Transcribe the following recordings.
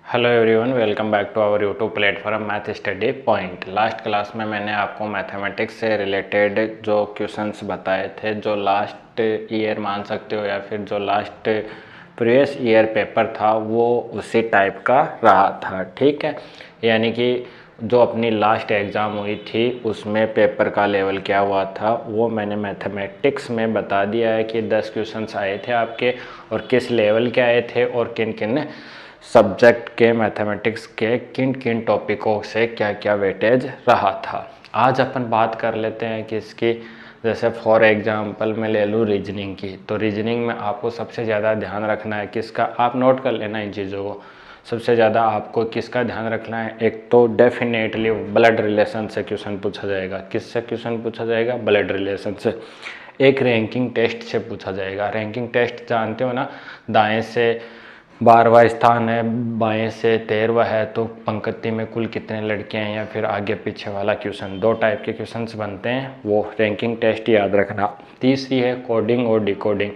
Hello everyone, welcome back to our YouTube platform math study point. Last class में मैंने आपको mathematics से related जो क्वेश्चंस बताए थे, जो लास्ट ईयर मान सकते हो या फिर जो लास्ट प्रीवियस ईयर पेपर था, वो उसी टाइप का रहा था। ठीक है, यानी कि जो अपनी लास्ट एग्ज़ाम हुई थी उसमें पेपर का लेवल क्या हुआ था वो मैंने मैथमेटिक्स में बता दिया है कि 10 क्वेश्चंस आए थे आपके और किस लेवल के आए थे और किन किन सब्जेक्ट के मैथमेटिक्स के किन किन टॉपिकों से क्या क्या वेटेज रहा था। आज अपन बात कर लेते हैं कि इसकी, जैसे फॉर एग्जांपल मैं ले लूँ रीजनिंग की, तो रीजनिंग में आपको सबसे ज़्यादा ध्यान रखना है किसका, आप नोट कर लेना इन चीज़ों को। सबसे ज़्यादा आपको किसका ध्यान रखना है, एक तो डेफिनेटली ब्लड रिलेशन से क्वेश्चन पूछा जाएगा। किससे क्वेश्चन पूछा जाएगा? ब्लड रिलेशन से। एक रैंकिंग टेस्ट से पूछा जाएगा। रैंकिंग टेस्ट जानते हो ना, दाएं से 12वां स्थान है, बाएं से 13वां है, तो पंक्ति में कुल कितने लड़के हैं, या फिर आगे पीछे वाला क्वेश्चन। दो टाइप के क्वेश्चंस बनते हैं, वो रैंकिंग टेस्ट याद रखना। तीसरी है कोडिंग और डिकोडिंग।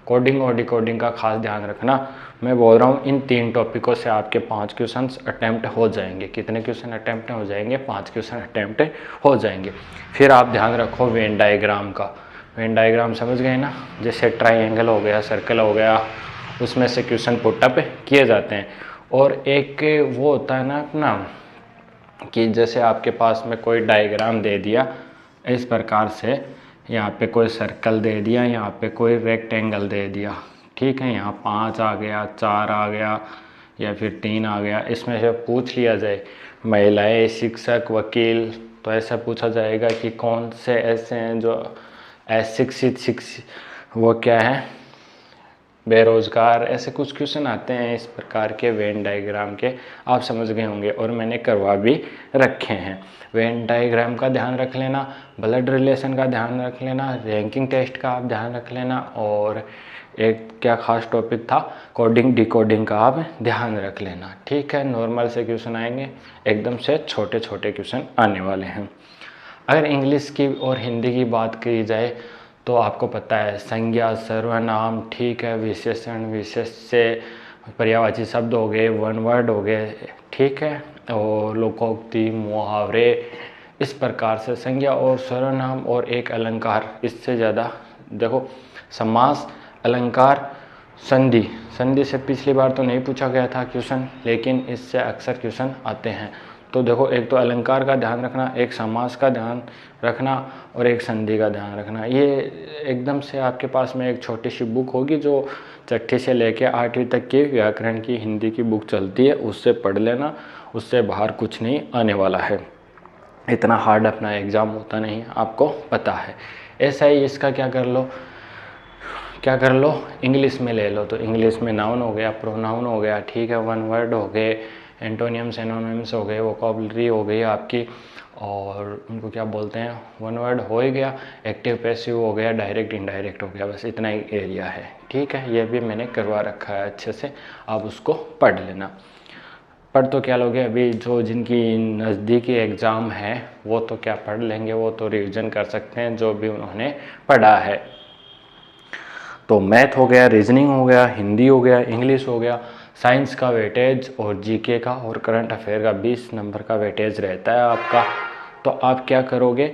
कोडिंग और डिकोडिंग का खास ध्यान रखना। मैं बोल रहा हूँ इन 3 टॉपिकों से आपके 5 क्वेश्चंस अटैम्प्ट हो जाएंगे। कितने क्वेश्चन अटैम्प्ट हो जाएंगे? 5 क्वेश्चन अटैम्प्ट हो जाएंगे। फिर आप ध्यान रखो वेन डायग्राम का। वेन डायग्राम समझ गए ना, जैसे ट्राइंगल हो गया, सर्कल हो गया, उसमें से क्वेश्चन पुटअप किए जाते हैं। और एक वो होता है ना अपना, कि जैसे आपके पास में कोई डायग्राम दे दिया इस प्रकार से, यहाँ पे कोई सर्कल दे दिया, यहाँ पे कोई रेक्टेंगल दे दिया, ठीक है, यहाँ 5 आ गया, 4 आ गया या फिर 3 आ गया, इसमें से पूछ लिया जाए महिलाएं, शिक्षक, वकील, तो ऐसा पूछा जाएगा कि कौन से ऐसे हैं जो अशिक्षित वो क्या है, बेरोजगार, ऐसे कुछ क्वेश्चन आते हैं इस प्रकार के वेन डायग्राम के। आप समझ गए होंगे और मैंने करवा भी रखे हैं। वेन डायग्राम का ध्यान रख लेना, ब्लड रिलेशन का ध्यान रख लेना, रैंकिंग टेस्ट का आप ध्यान रख लेना, और एक क्या खास टॉपिक था, कोडिंग डिकोडिंग का आप ध्यान रख लेना। ठीक है, नॉर्मल से क्वेश्चन आएंगे, एकदम से छोटे छोटे क्वेश्चन आने वाले हैं। अगर इंग्लिश की और हिंदी की बात की जाए तो आपको पता है संज्ञा, सर्वनाम, ठीक है, विशेषण, विशेष से पर्यायवाची शब्द हो गए, वन वर्ड हो गए, ठीक है, और लोकोक्ति, मुहावरे, इस प्रकार से संज्ञा और सर्वनाम और एक अलंकार। इससे ज़्यादा देखो, समास, अलंकार, संधि। संधि से पिछली बार तो नहीं पूछा गया था क्वेश्चन, लेकिन इससे अक्सर क्वेश्चन आते हैं। तो देखो, एक तो अलंकार का ध्यान रखना, एक समास का ध्यान रखना और एक संधि का ध्यान रखना। ये एकदम से आपके पास में एक छोटी सी बुक होगी जो 6ठी से लेके 8वीं तक की व्याकरण की हिंदी की बुक चलती है, उससे पढ़ लेना, उससे बाहर कुछ नहीं आने वाला है। इतना हार्ड अपना एग्ज़ाम होता नहीं, आपको पता है। ऐसा ही इसका क्या कर लो, इंग्लिश में ले लो, तो इंग्लिश में नाउन हो गया, प्रोनाउन हो गया, ठीक है, वन वर्ड हो गए, एंटोनियम्स, एनोनिम्स हो गए, वोकैबुलरी हो गई आपकी, और उनको क्या बोलते हैं, वन वर्ड हो ही गया, एक्टिव पैसिव हो गया, डायरेक्ट इनडायरेक्ट हो गया, बस इतना ही एरिया है। ठीक है, ये भी मैंने करवा रखा है अच्छे से, आप उसको पढ़ लेना। पढ़ तो क्या लोगे, अभी जो जिनकी नज़दीकी एग्ज़ाम है वो तो क्या पढ़ लेंगे, वो तो रिविज़न कर सकते हैं जो भी उन्होंने पढ़ा है। तो मैथ हो गया, रीजनिंग हो गया, हिंदी हो गया, इंग्लिश हो गया, साइंस का वेटेज और जीके का और करंट अफेयर का 20 नंबर का वेटेज रहता है आपका। तो आप क्या करोगे,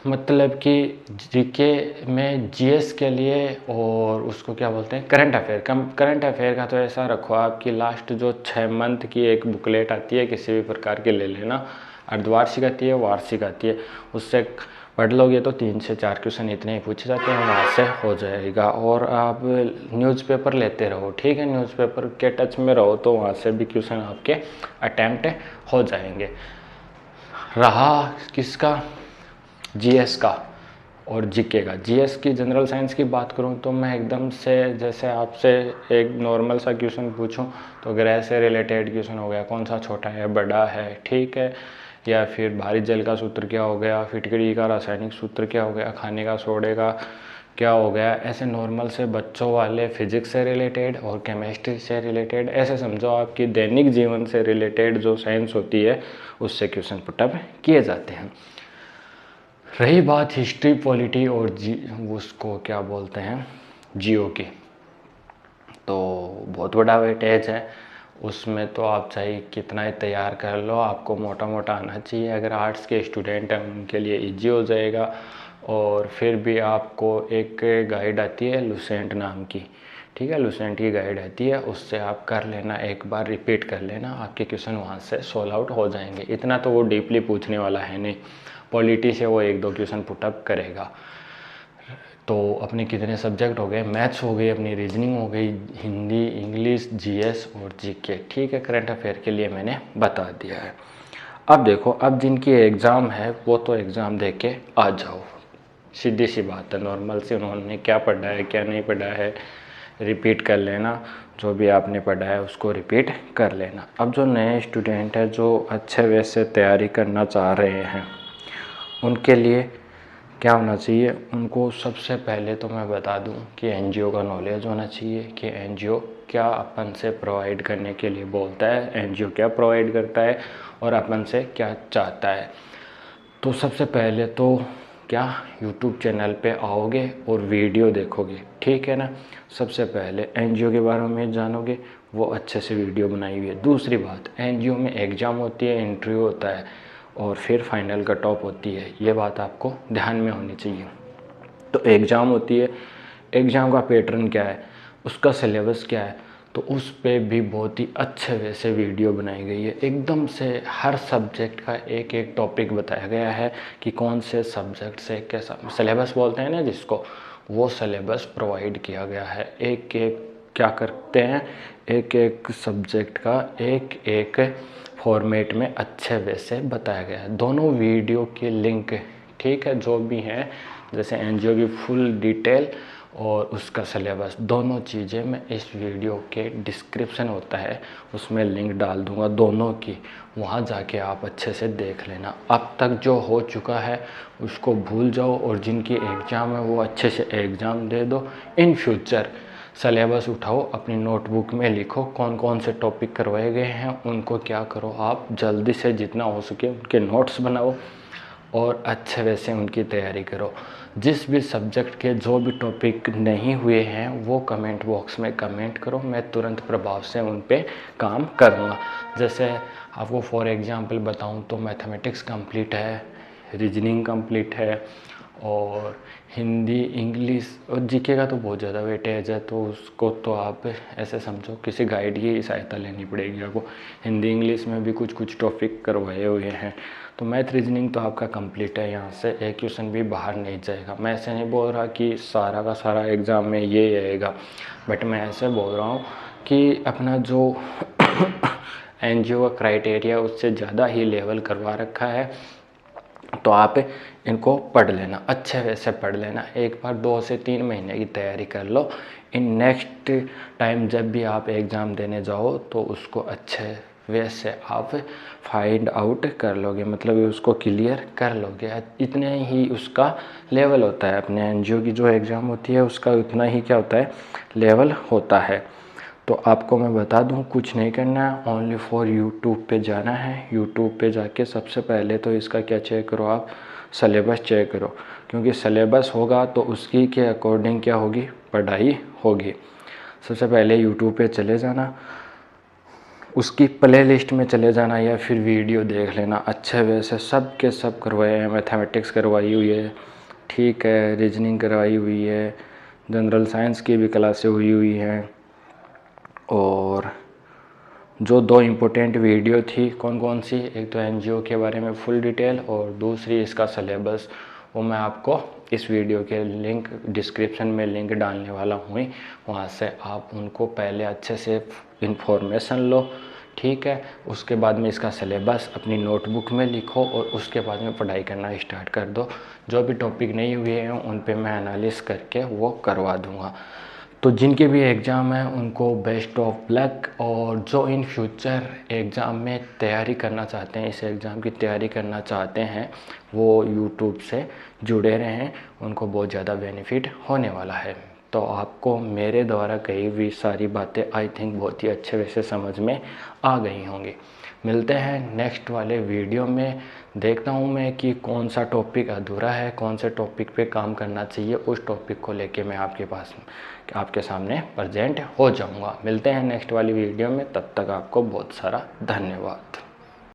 मतलब कि जीके में जीएस के लिए, और उसको क्या बोलते हैं, करंट अफेयर। करंट अफेयर का तो ऐसा रखो, आपकी लास्ट जो 6 मंथ की एक बुकलेट आती है किसी भी प्रकार की ले लेना, अर्धवार्षिक आती है, वार्षिक आती है, उससे पढ़ लोगे तो 3 से 4 क्वेश्चन इतने ही पूछे जाते हैं, वहाँ से हो जाएगा। और आप न्यूज़पेपर लेते रहो, ठीक है, न्यूज़पेपर के टच में रहो, तो वहाँ से भी क्वेश्चन आपके अटैम्प्ट हो जाएंगे। रहा किसका, जीएस का और जीके का। जीएस की, जनरल साइंस की बात करूं तो मैं एकदम से, जैसे आपसे एक नॉर्मल सा क्वेश्चन पूछूं तो ग्रह से रिलेटेड क्वेश्चन हो गया, कौन सा छोटा है, बड़ा है, ठीक है, या फिर भारी जल का सूत्र क्या हो गया, फिटकरी का रासायनिक सूत्र क्या हो गया, खाने का सोडे का क्या हो गया, ऐसे नॉर्मल से बच्चों वाले फिजिक्स से रिलेटेड और केमिस्ट्री से रिलेटेड, ऐसे समझो आपकी दैनिक जीवन से रिलेटेड जो साइंस होती है उससे क्वेश्चन पुटअप किए जाते हैं। रही बात हिस्ट्री, पॉलिटी और उसको क्या बोलते हैं, जियो की, तो बहुत बड़ा वेटेज है उसमें तो आप चाहे कितना ही तैयार कर लो, आपको मोटा मोटा आना चाहिए। अगर आर्ट्स के स्टूडेंट हैं उनके लिए इजी हो जाएगा। और फिर भी आपको एक गाइड आती है लुसेंट नाम की, ठीक है, लुसेंट की गाइड आती है, उससे आप कर लेना, एक बार रिपीट कर लेना, आपके क्वेश्चन वहाँ से सोल्व आउट हो जाएंगे। इतना तो वो डीपली पूछने वाला है नहीं, पॉलिटी से वो 1-2 क्वेश्चन पुटअप करेगा। तो अपने कितने सब्जेक्ट हो गए, मैथ्स हो गई, अपनी रीजनिंग हो गई, हिंदी, इंग्लिश, जीएस और जीके, ठीक है। करंट अफेयर के लिए मैंने बता दिया है। अब देखो, अब जिनकी एग्ज़ाम है वो तो एग्ज़ाम दे के आ जाओ, सीधी सी बात है, नॉर्मल से उन्होंने क्या पढ़ा है क्या नहीं पढ़ा है रिपीट कर लेना, जो भी आपने पढ़ा है उसको रिपीट कर लेना। अब जो नए स्टूडेंट है जो अच्छे वे से तैयारी करना चाह रहे हैं उनके लिए क्या होना चाहिए, उनको सबसे पहले तो मैं बता दूं कि एनजीओ का नॉलेज होना चाहिए कि एनजीओ क्या अपन से प्रोवाइड करने के लिए बोलता है, एनजीओ क्या प्रोवाइड करता है और अपन से क्या चाहता है। तो सबसे पहले तो क्या यूट्यूब चैनल पे आओगे और वीडियो देखोगे, ठीक है ना। सबसे पहले एनजीओ के बारे में जानोगे, वो अच्छे से वीडियो बनाई हुई है। दूसरी बात, एनजीओ में एग्ज़ाम होती है, इंटरव्यू होता है और फिर फाइनल कट ऑफ होती है, ये बात आपको ध्यान में होनी चाहिए। तो एग्ज़ाम होती है, एग्ज़ाम का पैटर्न क्या है, उसका सिलेबस क्या है, तो उस पे भी बहुत ही अच्छे वे से वीडियो बनाई गई है। एकदम से हर सब्जेक्ट का एक एक टॉपिक बताया गया है कि कौन से सब्जेक्ट से कैसा सिलेबस बोलते हैं ना जिसको, वो सिलेबस प्रोवाइड किया गया है। एक एक क्या करते हैं, एक एक सब्जेक्ट का एक एक फॉर्मेट में अच्छे वे से बताया गया है। दोनों वीडियो के लिंक, ठीक है, जो भी हैं, जैसे एनजीओ की फुल डिटेल और उसका सिलेबस, दोनों चीज़ें मैं इस वीडियो के डिस्क्रिप्शन होता है उसमें लिंक डाल दूंगा दोनों की, वहाँ जाके आप अच्छे से देख लेना। अब तक जो हो चुका है उसको भूल जाओ और जिनकी एग्ज़ाम है वो अच्छे से एग्ज़ाम दे दो। इन फ्यूचर सिलेबस उठाओ, अपनी नोटबुक में लिखो कौन कौन से टॉपिक करवाए गए हैं, उनको क्या करो आप जल्दी से जितना हो सके उनके नोट्स बनाओ और अच्छे वैसे उनकी तैयारी करो। जिस भी सब्जेक्ट के जो भी टॉपिक नहीं हुए हैं वो कमेंट बॉक्स में कमेंट करो, मैं तुरंत प्रभाव से उन पे काम करूँगा। जैसे आपको फॉर एग्जांपल बताऊँ तो मैथमेटिक्स कंप्लीट है, रीजनिंग कंप्लीट है और हिंदी, इंग्लिश और जीके का तो बहुत ज़्यादा वेटेज है, तो उसको तो आप ऐसे समझो किसी गाइड की सहायता लेनी पड़ेगी आपको। हिंदी इंग्लिश में भी कुछ कुछ टॉपिक करवाए हुए हैं। तो मैथ रीजनिंग तो आपका कंप्लीट है, यहाँ से एक क्वेश्चन भी बाहर नहीं जाएगा। मैं ऐसे नहीं बोल रहा कि सारा का सारा एग्ज़ाम में ये आएगा, बट मैं ऐसे बोल रहा हूँ कि अपना जो एनजीओ का क्राइटेरिया उससे ज़्यादा ही लेवल करवा रखा है, तो आप इनको पढ़ लेना, अच्छे वैसे पढ़ लेना। एक बार 2 से 3 महीने की तैयारी कर लो, इन नेक्स्ट टाइम जब भी आप एग्ज़ाम देने जाओ तो उसको अच्छे वैसे आप फाइंड आउट कर लोगे, मतलब उसको क्लियर कर लोगे। इतने ही उसका लेवल होता है, अपने एनजीओ की जो एग्ज़ाम होती है उसका उतना ही क्या होता है, लेवल होता है। तो आपको मैं बता दूं, कुछ नहीं करना है, ओनली फॉर यूट्यूब पे जाना है। यूट्यूब पे जाके सबसे पहले तो इसका क्या चेक करो, आप सिलेबस चेक करो, क्योंकि सिलेबस होगा तो उसकी के अकॉर्डिंग क्या होगी, पढ़ाई होगी। सबसे पहले यूट्यूब पे चले जाना, उसकी प्ले लिस्ट में चले जाना या फिर वीडियो देख लेना अच्छे वैसे, सब के सब करवाए हैं। मैथमेटिक्स करवाई हुई है, ठीक है, रीजनिंग करवाई हुई है, जनरल साइंस की भी क्लासें हुई हैं। और जो 2 इम्पोर्टेंट वीडियो थी कौन कौन सी, एक तो एनजीओ के बारे में फुल डिटेल और दूसरी इसका सिलेबस, वो मैं आपको इस वीडियो के लिंक डिस्क्रिप्शन में लिंक डालने वाला हूँ, वहाँ से आप उनको पहले अच्छे से इन्फॉर्मेशन लो, ठीक है। उसके बाद में इसका सिलेबस अपनी नोटबुक में लिखो और उसके बाद में पढ़ाई करना स्टार्ट कर दो। जो भी टॉपिक नहीं हुए हैं उन पे मैं एनालिसिस करके वो करवा दूँगा। तो जिनके भी एग्ज़ाम हैं उनको बेस्ट ऑफ लक, और जो इन फ्यूचर एग्ज़ाम में तैयारी करना चाहते हैं, इस एग्ज़ाम की तैयारी करना चाहते हैं, वो यूट्यूब से जुड़े रहें, उनको बहुत ज़्यादा बेनिफिट होने वाला है। तो आपको मेरे द्वारा कही हुई सारी बातें आई थिंक बहुत ही अच्छे वैसे समझ में आ गई होंगी। मिलते हैं नेक्स्ट वाले वीडियो में। देखता हूँ मैं कि कौन सा टॉपिक अधूरा है, कौन से टॉपिक पे काम करना चाहिए, उस टॉपिक को लेके मैं आपके सामने प्रेजेंट हो जाऊँगा। मिलते हैं नेक्स्ट वाली वीडियो में, तब तक आपको बहुत सारा धन्यवाद।